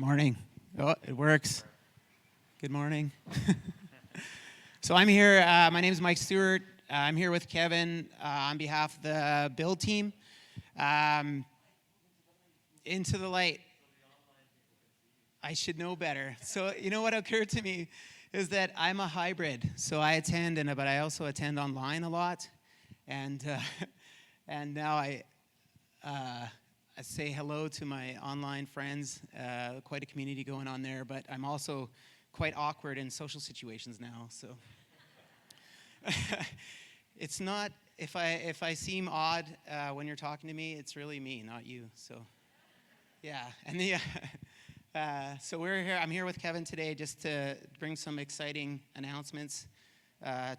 Morning. Oh, it works. Good morning. So I'm here. My name is Mike Stewart. I'm here with Kevin on behalf of the build team. Into the light. I should know better. So you know what occurred to me is that I'm a hybrid. So I attend, but I also attend online a lot, and and now I say hello to my online friends. Quite a community going on there, but I'm also quite awkward in social situations now. So it's not if I seem odd when you're talking to me, it's really me, not you. So yeah, and so we're here. I'm here with Kevin today just to bring some exciting announcements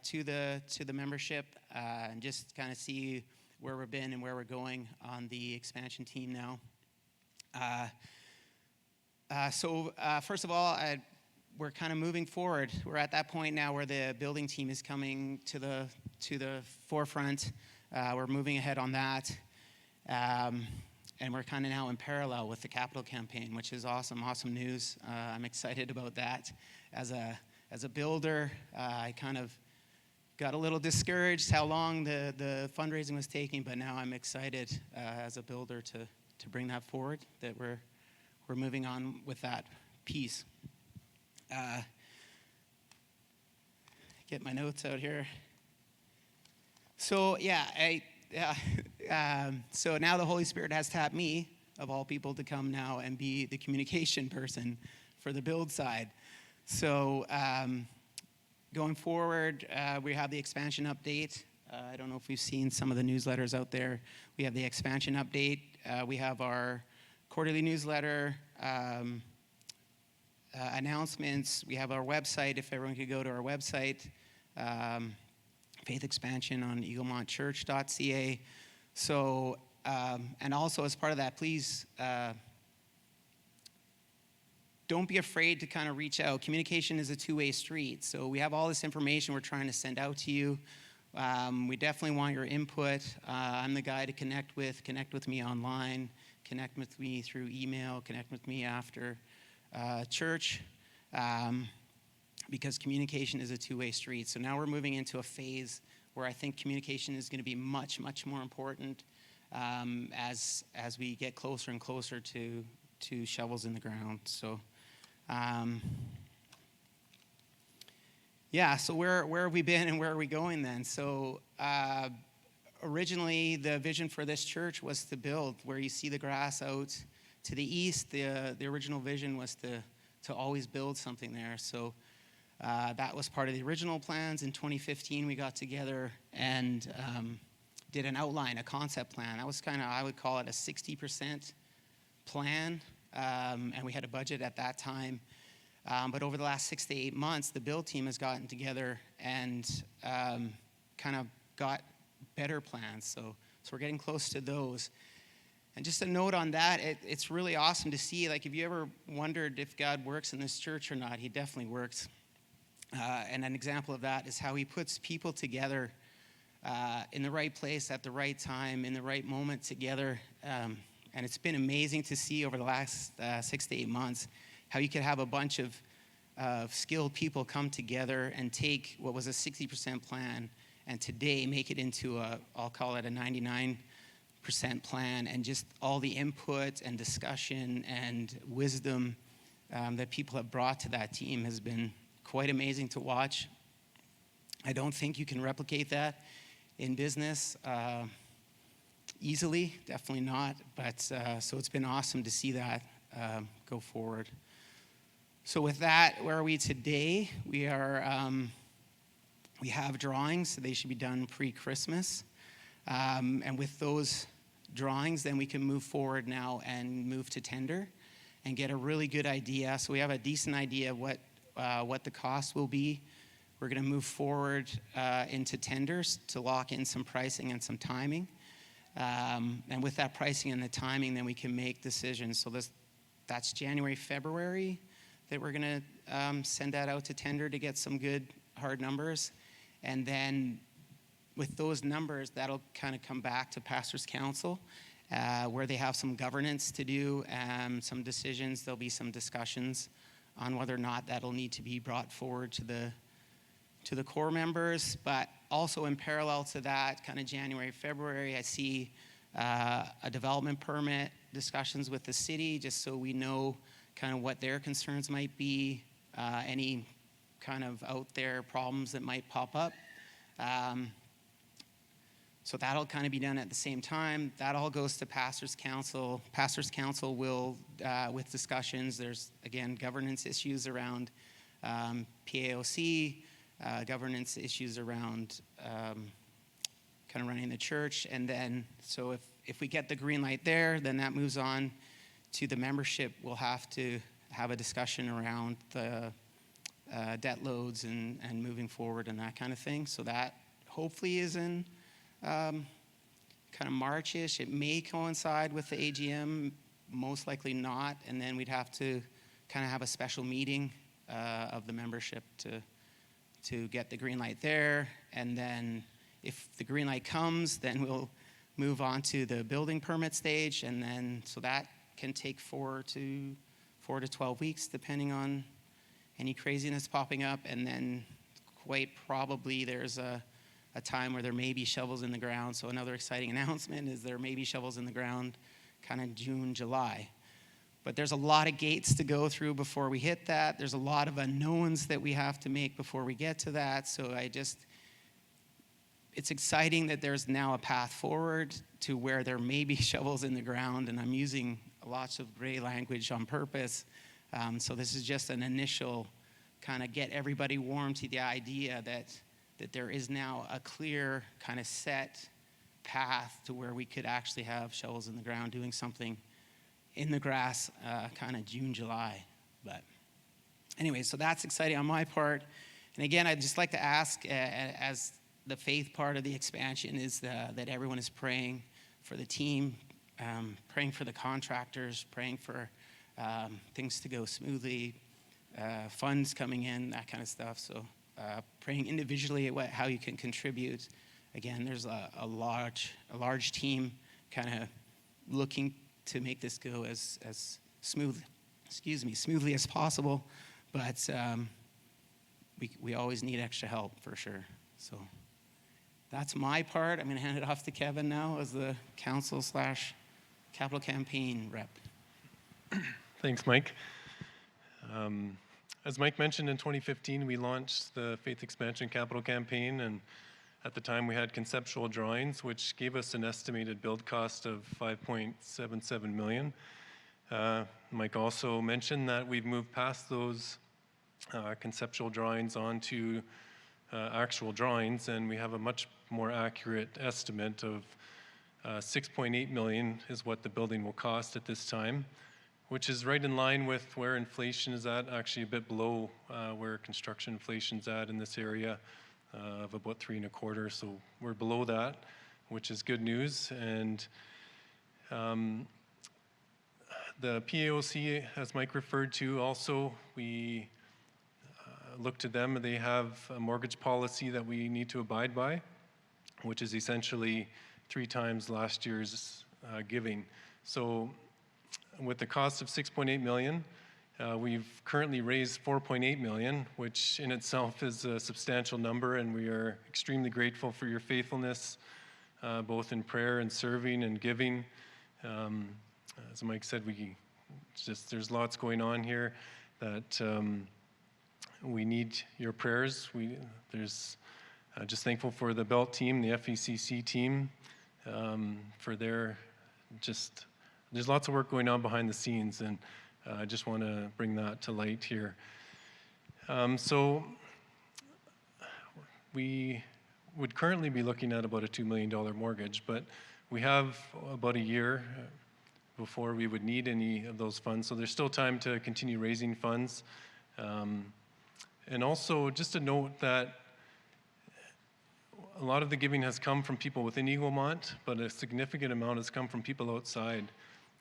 to the membership and just kind of see where we've been and where we're going on the expansion team now. So first of all, we're kind of moving forward. We're at that point now where the building team is coming to the forefront. We're moving ahead on that. And we're kind of now in parallel with the capital campaign, which is awesome news. I'm excited about that. As a builder, I kind of got a little discouraged how long the fundraising was taking, but now I'm excited as a builder to bring that forward, that we're moving on with that piece. Get my notes out here. So so now the Holy Spirit has tapped me, of all people, to come now and be the communication person for the build side. So going forward, we have the expansion update. I don't know if we've seen some of the newsletters out there. We have the expansion update. We have our quarterly newsletter, announcements. We have our website, if everyone could go to our website, Faith Expansion on eaglemontchurch.ca. So, and also as part of that, please don't be afraid to kind of reach out. Communication is a two-way street. So we have all this information we're trying to send out to you. We definitely want your input. I'm the guy to connect with me online, connect with me through email, connect with me after church, because communication is a two-way street. So now we're moving into a phase where I think communication is going to be much, much more important as we get closer and closer to shovels in the ground. So, so where have we been and where are we going then? So originally the vision for this church was to build where you see the grass out to the east. The original vision was to always build something there. So that was part of the original plans. In 2015, we got together and did an outline, a concept plan. That was kind of, I would call it a 60% plan, and we had a budget at that time. But over the last 6 to 8 months, the build team has gotten together and kind of got better plans. So we're getting close to those. And just a note on that, it's really awesome to see. Like, if you ever wondered if God works in this church or not, He definitely works. And an example of that is how He puts people together in the right place at the right time, in the right moment together. And it's been amazing to see over the last 6 to 8 months how you could have a bunch of skilled people come together and take what was a 60% plan and today make it into I'll call it a 99% plan, and just all the input and discussion and wisdom that people have brought to that team has been quite amazing to watch. I don't think you can replicate that in business easily, definitely not, but so it's been awesome to see that go forward. So with that, where are we today? We have drawings, so they should be done pre-Christmas. And with those drawings, then we can move forward now and move to tender and get a really good idea. So we have a decent idea of what the cost will be. We're going to move forward into tenders to lock in some pricing and some timing. And with that pricing and the timing, then we can make decisions. So that's January, February that we're going to send that out to tender to get some good hard numbers. And then with those numbers, that'll kind of come back to Pastor's Council. where they have some governance to do, some decisions. There'll be some discussions on whether or not that'll need to be brought forward to the core members. But also in parallel to that, kind of January, February, I see a development permit discussions with the city, just so we know kind of what their concerns might be, any kind of out there problems that might pop up. So that'll kind of be done at the same time. That all goes to Pastors' Council. Pastors' Council will, with discussions, there's, again, governance issues around PAOC, governance issues around kind of running the church. And then, so if we get the green light there, then that moves on to the membership. We'll have to have a discussion around the debt loads and moving forward and that kind of thing. So that hopefully is in kind of March-ish. It may coincide with the AGM, most likely not, and then we'd have to kind of have a special meeting of the membership to get the green light there. And then if the green light comes, then we'll move on to the building permit stage, and then so that can take 4 to 12 weeks depending on any craziness popping up. And then quite probably there's a time where there may be shovels in the ground. So another exciting announcement is there may be shovels in the ground kind of June, July. But there's a lot of gates to go through before we hit that. There's a lot of unknowns that we have to make before we get to that. So it's exciting that there's now a path forward to where there may be shovels in the ground, and I'm using lots of gray language on purpose. So this is just an initial kind of get everybody warm to the idea that there is now a clear kind of set path to where we could actually have shovels in the ground doing something in the grass kind of June, July. But anyway, so that's exciting on my part. And again, I'd just like to ask, as the faith part of the expansion is that everyone is praying for the team, praying for the contractors, praying for things to go smoothly, funds coming in, that kind of stuff. So praying individually at how you can contribute. Again, there's a large team kind of looking to make this go as smoothly as possible. But we always need extra help for sure. So that's my part. I'm going to hand it off to Kevin now as the council/capital campaign rep. Thanks, Mike. As Mike mentioned, in 2015, we launched the Faith Expansion Capital Campaign, and at the time we had conceptual drawings, which gave us an estimated build cost of $5.77 million. Mike also mentioned that we've moved past those conceptual drawings onto actual drawings, and we have a much more accurate estimate of $6.8 million is what the building will cost at this time, which is right in line with where inflation is at, actually a bit below where construction inflation's at in this area of about 3.25. So we're below that, which is good news. And the PAOC, as Mike referred to, also we look to them. They have a mortgage policy that we need to abide by, which is essentially 3 times last year's giving. So with the cost of $6.8 million, we've currently raised $4.8 million, which in itself is a substantial number, and we are extremely grateful for your faithfulness, both in prayer and serving and giving. As Mike said, there's lots going on here that we need your prayers. There's just thankful for the BELT team, the FECC team, for there's lots of work going on behind the scenes, and I just want to bring that to light here. So we would currently be looking at about a $2 million mortgage, but we have about a year before we would need any of those funds, so there's still time to continue raising funds. And also, just a note that a lot of the giving has come from people within Eaglemont, but a significant amount has come from people outside.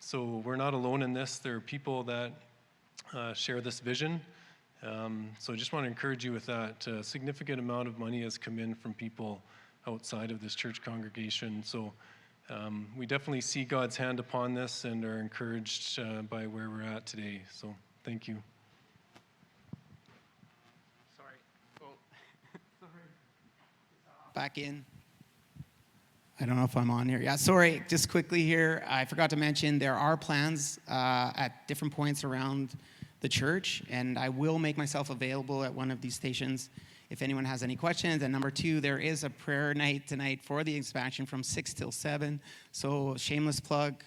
So we're not alone in this. There are people that share this vision. So I just want to encourage you with that. A significant amount of money has come in from people outside of this church congregation. So we definitely see God's hand upon this and are encouraged by where we're at today. So thank you. Sorry. Oh. Sorry. Back in. I don't know if I'm on here. Yeah, sorry. Just quickly here, I forgot to mention there are plans at different points around the church, and I will make myself available at one of these stations if anyone has any questions. And number two, there is a prayer night tonight for the expansion from 6 till 7. So shameless plug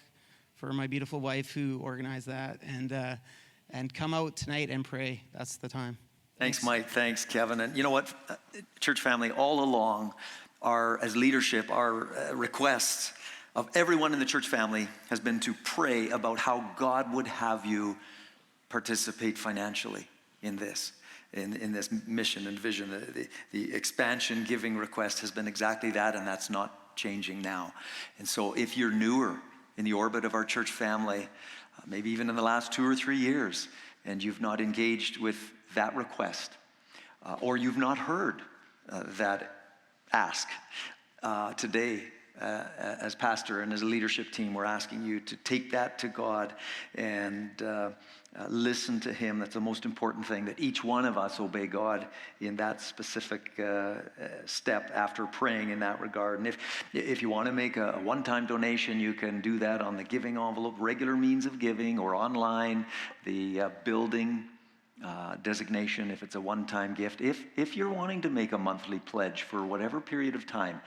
for my beautiful wife who organized that. And come out tonight and pray. That's the time. Thanks, Mike. Thanks, Kevin. And you know what, church family, all along, as leadership, our requests of everyone in the church family has been to pray about how God would have you participate financially in this. In this mission and vision. The expansion giving request has been exactly that, and that's not changing now. And so if you're newer in the orbit of our church family, maybe even in the last 2 or 3 years, and you've not engaged with that request, or you've not heard that ask, today, as pastor and as a leadership team, we're asking you to take that to God and listen to Him. That's the most important thing, that each one of us obey God in that specific step after praying in that regard. And if you want to make a one-time donation, you can do that on the giving envelope, regular means of giving, or online, the building designation if it's a one-time gift. If you're wanting to make a monthly pledge for whatever period of time,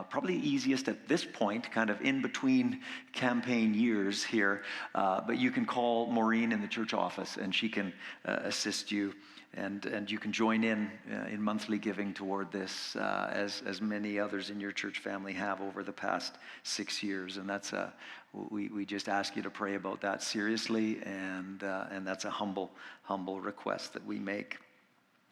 probably easiest at this point, kind of in between campaign years here, but you can call Maureen in the church office and she can assist you, and you can join in monthly giving toward this, as many others in your church family have over the past 6 years. And that's we just ask you to pray about that seriously, and that's a humble request that we make.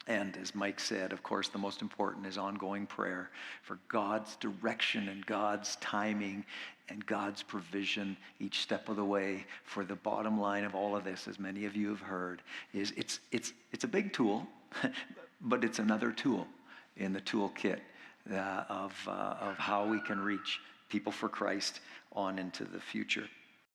And as Mike said, of course, the most important is ongoing prayer for God's direction and God's timing and God's provision each step of the way. For the bottom line of all of this, as many of you have heard, is it's a big tool, but it's another tool in the toolkit of how we can reach people for Christ on into the future.